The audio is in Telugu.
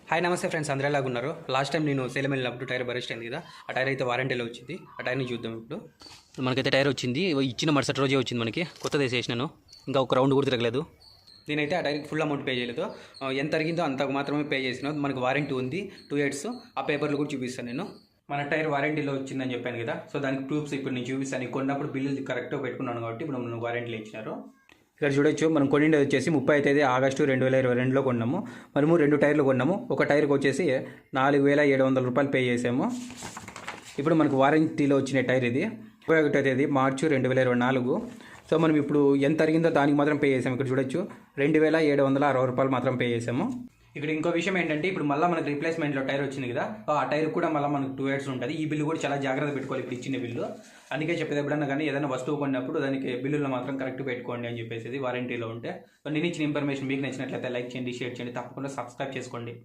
హాయ్ నమస్తే ఫ్రెండ్స్, అందరూ ఎలాగా ఉన్నారు? లాస్ట్ టైం నేను సేలం వెళ్ళినప్పుడు టైర్ బరెస్ట్ అయింది కదా, ఆ టైర్ అయితే వారంటీలో వచ్చింది. ఆ టైర్ని చూద్దాం. ఇప్పుడు మనకైతే టైర్ వచ్చింది, ఇచ్చిన మరుసటి రోజే వచ్చింది. మనకి కొత్తది వేసేసినాను, ఇంకా ఒక రౌండ్ కూడా తిరగలేదు. నేనైతే ఆ టైర్కి ఫుల్ అమౌంట్ పే చేయలేదు, ఎంత అరిగిందో అంతకు మాత్రమే పే చేసినా. మనకు వారంటీ ఉంది 2 years. ఆ పేపర్లు కూడా చూపిస్తాను నేను. మన టైర్ వారంటీలో వచ్చిందని చెప్పాను కదా, సో దానికి ప్రూఫ్స్ ఇప్పుడు నేను చూపిస్తాను. కొన్నప్పుడు బిల్లు కరెక్ట్గా పెట్టుకున్నాను కాబట్టి ఇప్పుడు మనం వారంటీలో ఇచ్చినారు. ఇక్కడ చూడొచ్చు, మనం కొనిండేది వచ్చేసి 30 ఆగస్టు 2022లో కొన్నాము. మనము 2 టైర్లు కొన్నాము. ఒక టైర్కి వచ్చేసి 4700 రూపాయలు పే చేసాము. ఇప్పుడు మనకు వారంటీలో వచ్చిన టైర్ ఇది 31వ తేదీ మార్చి 2024. సో మనం ఇప్పుడు ఎంత అరిగిందో దానికి మాత్రం పే చేసాము. ఇక్కడ చూడొచ్చు 2760 రూపాయలు మాత్రం పే చేసాము. ఇక్కడ ఇంకో విషయం ఏంటంటే, ఇప్పుడు మళ్ళీ మనకు రీప్లేస్మెంట్లో టైర్ వచ్చింది కదా, ఆ టైర్ కూడా మళ్ళీ మనకు 2 years ఉంటుంది. ఈ బిల్లు కూడా చాలా జాగ్రత్త పెట్టుకోవాలి, ఇప్పుడు ఇచ్చిన బిల్లు. అందుకే చెప్పేది, ఎప్పుడన్నా కానీ ఏదైనా వస్తువు కొన్నప్పుడు దానికి బిల్లులో మాత్రం కరెక్ట్ పెట్టుకోండి అని చెప్పేసి వారంటీలో ఉంటే. నేను ఇచ్చిన ఇన్ఫర్మేషన్ మీకు నచ్చినట్లయితే లైక్ చేయండి, షేర్ చేయండి, తప్పకుండా సబ్స్క్రైబ్ చేసుకోండి.